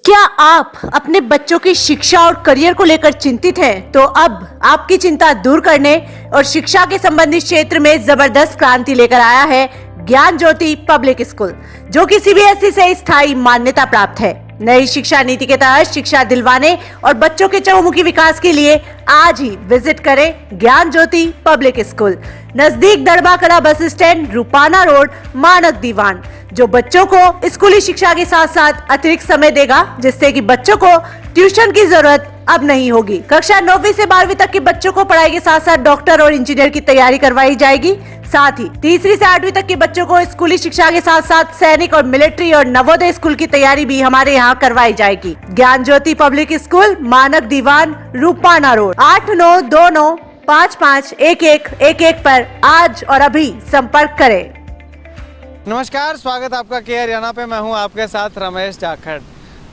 क्या आप अपने बच्चों की शिक्षा और करियर को लेकर चिंतित हैं? तो अब आपकी चिंता दूर करने और शिक्षा के संबंधित क्षेत्र में जबरदस्त क्रांति लेकर आया है ज्ञान ज्योति पब्लिक स्कूल, जो कि सीबीएसई से स्थायी मान्यता प्राप्त है। नई शिक्षा नीति के तहत शिक्षा दिलवाने और बच्चों के चहुमुखी विकास के लिए आज ही विजिट करें ज्ञान ज्योति पब्लिक स्कूल, नजदीक दड़बाकड़ा बस स्टैंड, रूपाना रोड, मानक दीवान, जो बच्चों को स्कूली शिक्षा के साथ साथ अतिरिक्त समय देगा, जिससे कि बच्चों को ट्यूशन की जरूरत अब नहीं होगी। कक्षा 9वीं से 12वीं तक के बच्चों को पढ़ाई के साथ साथ डॉक्टर और इंजीनियर की तैयारी करवाई जाएगी। साथ ही 3री से 8वीं तक के बच्चों को स्कूली शिक्षा के साथ साथ सैनिक और मिलिट्री और नवोदय स्कूल की तैयारी भी हमारे यहाँ करवाई जाएगी। ज्ञान ज्योति पब्लिक स्कूल, मानक दीवान, रूपाना रोड, 8929551111 पर आज और अभी संपर्क करें। नमस्कार, स्वागत आपका के हरियाणा पे। मैं हूं आपके साथ रमेश जाखड़।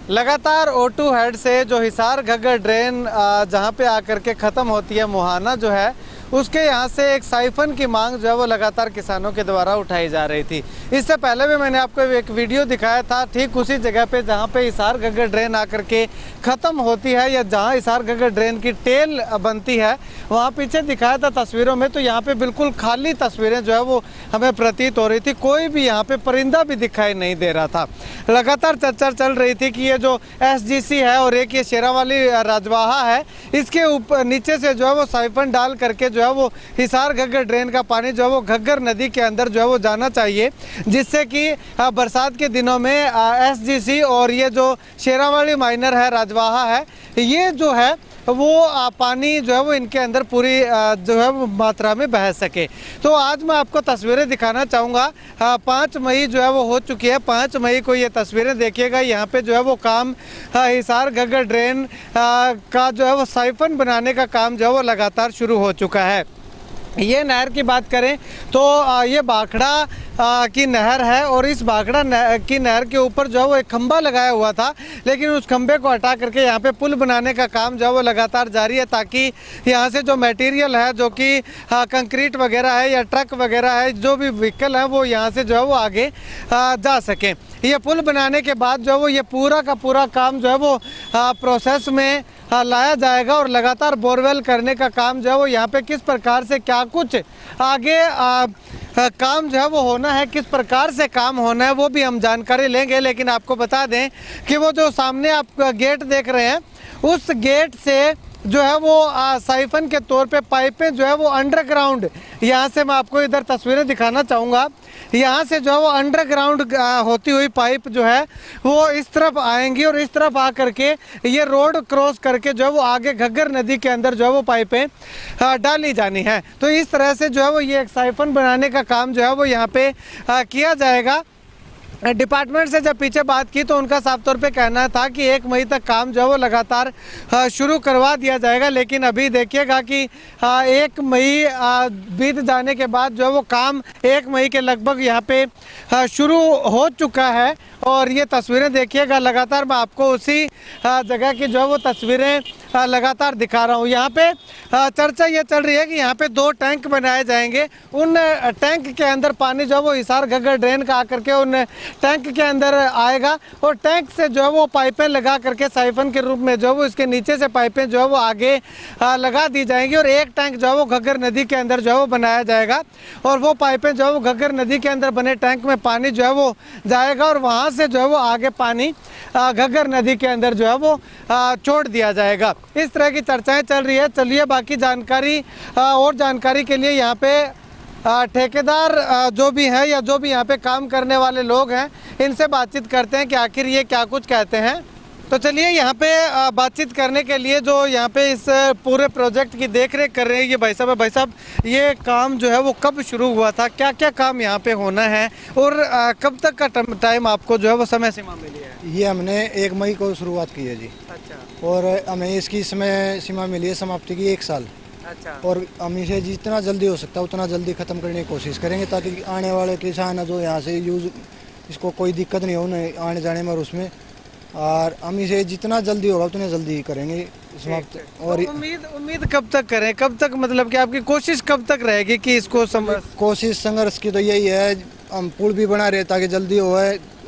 लगातार O2 हेड से जो हिसार घग्गर ड्रेन जहां पे आकर के ख़त्म होती है, मुहाना जो है, उसके यहाँ से एक साइफन की मांग जो है वो लगातार किसानों के द्वारा उठाई जा रही थी। इससे पहले भी मैंने आपको एक वीडियो दिखाया था ठीक उसी जगह पे जहाँ पे हिसार घग्गर ड्रेन आकर के ख़त्म होती है, या जहाँ हिसार घग्गर ड्रेन की टेल बनती है, वहाँ पीछे दिखाया था तस्वीरों में। तो यहाँ पे बिल्कुल खाली तस्वीरें जो है वो हमें प्रतीत हो रही थी। कोई भी यहाँ पे परिंदा भी दिखाई नहीं दे रहा था। लगातार चर्चा चल रही थी कि ये जो SGC है और एक ये शेरावाली राजवाहा है, इसके ऊपर नीचे से जो है वो साइफन डाल करके जो है वो हिसार घग्गर ड्रेन का पानी जो है वो घग्गर नदी के अंदर जो है वो जाना चाहिए, जिससे कि बरसात के दिनों में SGC और ये जो शेरावाली माइनर है, राजवाहा है, ये जो है वो पानी जो है वो इनके अंदर पूरी जो है वो मात्रा में बह सके। तो आज मैं आपको तस्वीरें दिखाना चाहूँगा। 5 मई जो है वो हो चुकी है। 5 मई को ये तस्वीरें देखिएगा। यहाँ पे जो है वो काम हिसार घग्गर ड्रेन का जो है वो साइफन बनाने का काम जो है वो लगातार शुरू हो चुका है। ये नहर की बात करें तो ये भाखड़ा की नहर है, और इस भाखड़ा की नहर के ऊपर जो है वो एक खंभा लगाया हुआ था, लेकिन उस खंभे को हटा करके यहाँ पे पुल बनाने का काम जो है वो लगातार जारी है, ताकि यहाँ से जो मटेरियल है, जो कि कंक्रीट वगैरह है या ट्रक वगैरह है, जो भी व्हीकल है, वो यहाँ से जो है वो आगे जा सकें। ये पुल बनाने के बाद जो है वो ये पूरा का पूरा काम जो है वो प्रोसेस में लाया जाएगा, और लगातार बोरवेल करने का काम जो है वो यहाँ पे किस प्रकार से क्या कुछ आगे काम जो है वो होना है, किस प्रकार से काम होना है, वो भी हम जानकारी लेंगे। लेकिन आपको बता दें कि वो जो सामने आप गेट देख रहे हैं, उस गेट से जो है वो साइफन के तौर पे पाइपें जो है वो अंडरग्राउंड, यहाँ से मैं आपको इधर तस्वीरें दिखाना चाहूँगा, यहाँ से जो है वो अंडरग्राउंड होती हुई पाइप जो है वो इस तरफ आएंगी, और इस तरफ आ करके ये रोड क्रॉस करके जो है वो आगे घग्गर नदी के अंदर जो है वो पाइपें डाली जानी है। तो इस तरह से जो है वो ये एक साइफन बनाने का काम जो है वो यहाँ पे किया जाएगा। डिपार्टमेंट से जब पीछे बात की तो उनका साफ तौर पे कहना था कि 1 मई तक काम जो है वो लगातार शुरू करवा दिया जाएगा। लेकिन अभी देखिएगा कि 1 मई बीत जाने के बाद जो है वो काम 1 मई के लगभग यहाँ पे शुरू हो चुका है। और ये तस्वीरें देखिएगा, लगातार मैं आपको उसी जगह की जो है वो तस्वीरें लगातार दिखा रहा हूँ। यहाँ पे चर्चा ये चल रही है कि यहाँ पे 2 टैंक बनाए जाएंगे। उन टैंक के अंदर पानी जो है वो हिसार घग्गर ड्रेन का आकर के उन टैंक के अंदर आएगा, और टैंक से जो है वो पाइपें लगा करके साइफन के रूप में जो है वो इसके नीचे से पाइपें जो है वो आगे लगा दी जाएंगी, और एक टैंक जो है वो घग्गर नदी के अंदर जो है वो बनाया जाएगा, और वो पाइपें जो है वो घग्गर नदी के अंदर बने टैंक में पानी जो है वो जाएगा, और वहाँ से जो है वो आगे पानी घग्गर नदी के अंदर जो है वो छोड़ दिया जाएगा। इस तरह की चर्चाएं चल रही है। चलिए बाकी जानकारी और जानकारी के लिए यहाँ पे ठेकेदार जो भी हैं या जो भी यहाँ पे काम करने वाले लोग हैं, इनसे बातचीत करते हैं कि आखिर ये क्या कुछ कहते हैं। तो चलिए यहाँ पे बातचीत करने के लिए जो यहाँ पे इस पूरे प्रोजेक्ट की देखरेख कर रहे हैं ये भाई साहब है। भाई साहब, ये काम जो है वो कब शुरू हुआ था, क्या क्या काम यहाँ पे होना है, और कब तक का टाइम आपको जो है वो समय सीमा मिली है? ये हमने 1 मई को शुरुआत की है जी। अच्छा। और हमें इसकी समय सीमा मिली है समाप्ति की 1 साल। अच्छा। और हम इसे जितना जल्दी हो सकता है उतना जल्दी ख़त्म करने की कोशिश करेंगे, ताकि आने वाले किसान जो यहाँ से यूज़, इसको कोई दिक्कत नहीं हो उन्हें आने जाने में और उसमें, और हम इसे जितना जल्दी होगा उतने जल्दी करेंगे समाप्त। और तो उम्मीद कब तक करें, कब तक, मतलब कि आपकी कोशिश कब तक रहेगी कि इसको कोशिश संघर्ष की तो यही है, हम पुल भी बना रहे ताकि जल्दी हो,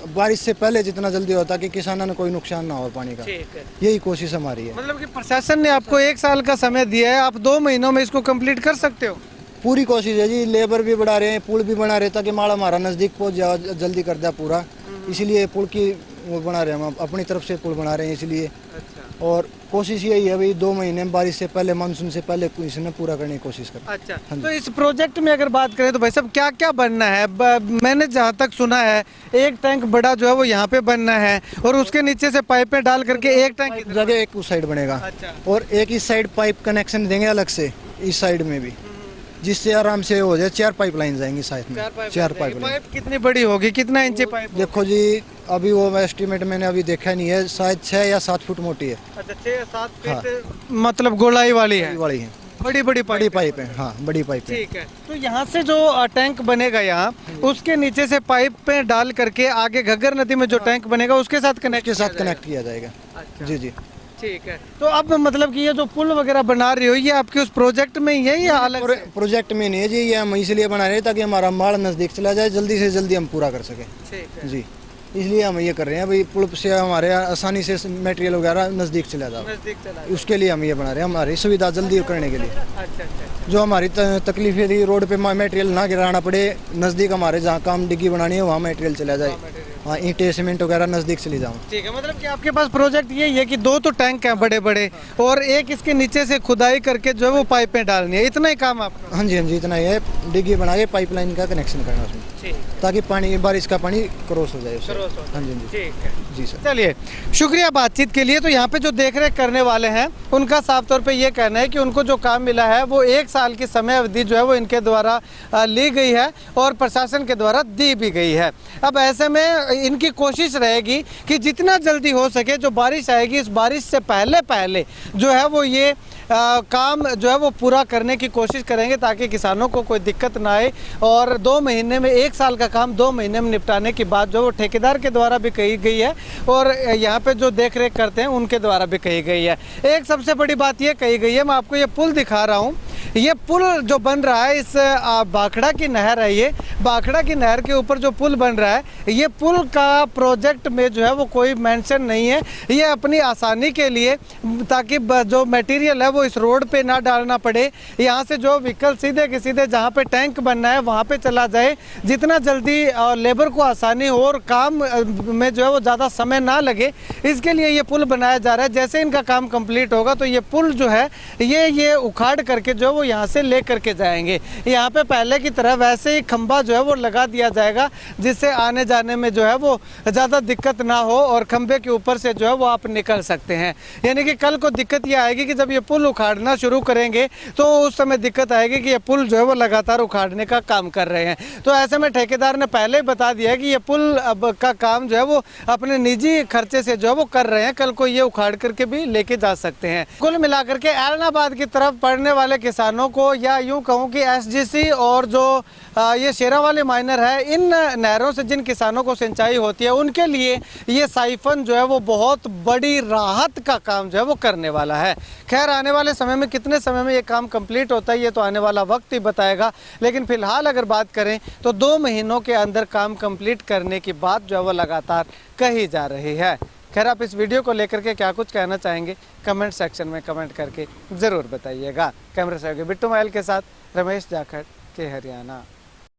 बारिश से पहले जितना जल्दी होता कि किसानों ने कोई नुकसान ना हो पानी का, ठीक है। यही कोशिश हमारी है। मतलब कि प्रशासन ने आपको 1 साल का समय दिया है, आप 2 महीनों में इसको कंप्लीट कर सकते हो? पूरी कोशिश है जी, लेबर भी बढ़ा रहे हैं, पुल भी बना रहे हैं ताकि माड़ा हमारा नज़दीक पहुंच जाए, जल्दी कर दिया पूरा, इसीलिए पुल की वो बना रहे हैं, हम अपनी तरफ से पुल बना रहे हैं इसलिए। अच्छा और कोशिश यही है भाई 2 महीने में बारिश से पहले, मानसून से पहले इसने पूरा करने की कोशिश कर। अच्छा, तो इस प्रोजेक्ट में अगर बात करें तो भाई साहब क्या क्या बनना है? मैंने जहाँ तक सुना है एक टैंक बड़ा जो है वो यहाँ पे बनना है और उसके नीचे से पाइपें डाल करके एक टैंक इधर। जगह एक उस साइड बनेगा अच्छा। और एक इस साइड पाइप कनेक्शन देंगे अलग से, इस साइड में भी, जिससे आराम से हो जाए। 4 पाइपलाइन जाएंगी साइड में, 4 पाइपलाइन। पाइप कितनी बड़ी होगी, कितना इंची पाइप? देखो जी, अभी वो एस्टीमेट मैंने अभी देखा नहीं है, शायद 6 या 7 फुट मोटी है। अच्छा 6-7 फीट मतलब गोलाई वाली है, बड़ी है, बड़ी बड़ी बड़ी पाइप है। हाँ, बड़ी पाइप है। ठीक है। तो यहाँ से जो टैंक बनेगा यहाँ, उसके नीचे से पाइप पे डाल करके आगे घग्गर नदी में जो टैंक बनेगा उसके साथ कनेक्ट कनेक्ट किया जाएगा। अच्छा। जी जी। ठीक है। तो अब मतलब कि ये जो पुल वगैरह बना रही हो ये आपके उस प्रोजेक्ट में ही है या अलग से? प्रोजेक्ट में नहीं है जी, ये हम इसलिए बना रहे हैं ताकि हमारा माल नज़दीक चला जाए, जल्दी से जल्दी हम पूरा कर सकें। ठीक है। जी, इसलिए हम ये कर रहे हैं भाई, पुल से हमारे आसानी से मटेरियल वगैरह नज़दीक चला जाए, नजदीक चला उसके लिए हम ये बना रहे हैं, हमारी सुविधा जल्दी करने के लिए। अच्छा अच्छा। जो हमारी तकलीफें थी, रोड पे मटेरियल ना गिराना पड़े, नज़दीक हमारे जहाँ काम डिग्गी बनानी है वहाँ मटेरियल चला जाए, हाँ, ईंटें सीमेंट वगैरह नज़दीक चली जाऊँ। ठीक है। मतलब कि आपके पास प्रोजेक्ट ये है कि 2 तो टैंक हैं बड़े बड़े और एक इसके नीचे से खुदाई करके जो है वो पाइपें डालनी है, इतना ही काम आपका? हाँ जी, हाँ जी, इतना ही है, डिग्गी बना के पाइपलाइन का कनेक्शन करना उसमें, ठीक, ताकि पानी, बारिश का पानी क्रॉस हो जाए उससे। क्रॉस हो जाए। हाँ जी, हाँ जी। ठीक है जी सर। चलिए, शुक्रिया बातचीत के लिए। तो यहाँ पे जो देख रेख करने वाले हैं उनका साफ तौर पे ये कहना है कि उनको जो काम मिला है वो 1 साल की समय अवधि जो है वो इनके द्वारा ली गई है और प्रशासन के द्वारा दी भी गई है। अब ऐसे में इनकी कोशिश रहेगी कि जितना जल्दी हो सके जो बारिश आएगी इस बारिश से पहले पहले जो है वो ये काम जो है वो पूरा करने की कोशिश करेंगे ताकि किसानों को कोई दिक्कत ना आए और 2 महीने में, 1 साल का काम 2 महीने में निपटाने की बात जो वो ठेकेदार के द्वारा भी कही गई है और यहाँ पे जो देख रेख करते हैं उनके द्वारा भी कही गई है। एक सबसे बड़ी बात ये कही गई है, मैं आपको ये पुल दिखा रहा हूँ, ये पुल जो बन रहा है इस भाखड़ा की नहर है, ये भाखड़ा की नहर के ऊपर जो पुल बन रहा है, ये पुल का प्रोजेक्ट में जो है वो कोई मेंशन नहीं है। ये अपनी आसानी के लिए, ताकि जो मटेरियल है वो इस रोड पे ना डालना पड़े, यहाँ से जो व्हीकल सीधे के सीधे जहाँ पे टैंक बनना है वहाँ पे चला जाए, जितना जल्दी लेबर को आसानी हो और काम में जो है वो ज़्यादा समय ना लगे, इसके लिए ये पुल बनाया जा रहा है। जैसे इनका काम कंप्लीट होगा तो ये पुल जो है ये उखाड़ करके जो है वो यहाँ से ले करके जाएंगे। यहाँ पे पहले की तरह वैसे ही खंभा जो है वो लगा दिया जाएगा जिससे आने जाने में जो है वो ज़्यादा दिक्कत ना हो और खंभे के ऊपर से जो है वो आप निकल सकते हैं। यानी कि कल को दिक्कत ये आएगी कि जब ये पुल उखाड़ना शुरू करेंगे तो उस समय दिक्कत आएगी कि ये पुल जो है वो लगातार उखाड़ने का काम कर रहे हैं। तो ऐसे में ठेकेदार ने पहले ही बता दिया है कि ये पुल अब का काम जो है वो अपने निजी खर्चे से जो है वो कर रहे हैं, कल को ये उखाड़ करके भी लेके जा सकते हैं। कुल मिलाकर के ऐलनाबाद की तरफ पढ़ने वाले किसानों को, या यूं कहूं कि एसजीसी और जो ये शेरावाली माइनर है, इन नहरों से जिन किसानों को सिंचाई होती है उनके लिए ये साइफन जो है वो बहुत बड़ी राहत का काम जो है वो करने वाला है। खैर, आने वाले समय में कितने समय में ये काम कंप्लीट होता है ये तो आने वाला वक्त ही बताएगा, लेकिन फिलहाल अगर बात करें तो 2 महीनों के अंदर काम कंप्लीट करने की बात जो है वो लगातार कही जा रही है। खैर, आप इस वीडियो को लेकर के क्या कुछ कहना चाहेंगे कमेंट सेक्शन में कमेंट करके ज़रूर बताइएगा। कैमरा सहयोगी बिट्टू महल के साथ रमेश जाखड़ के हरियाणा।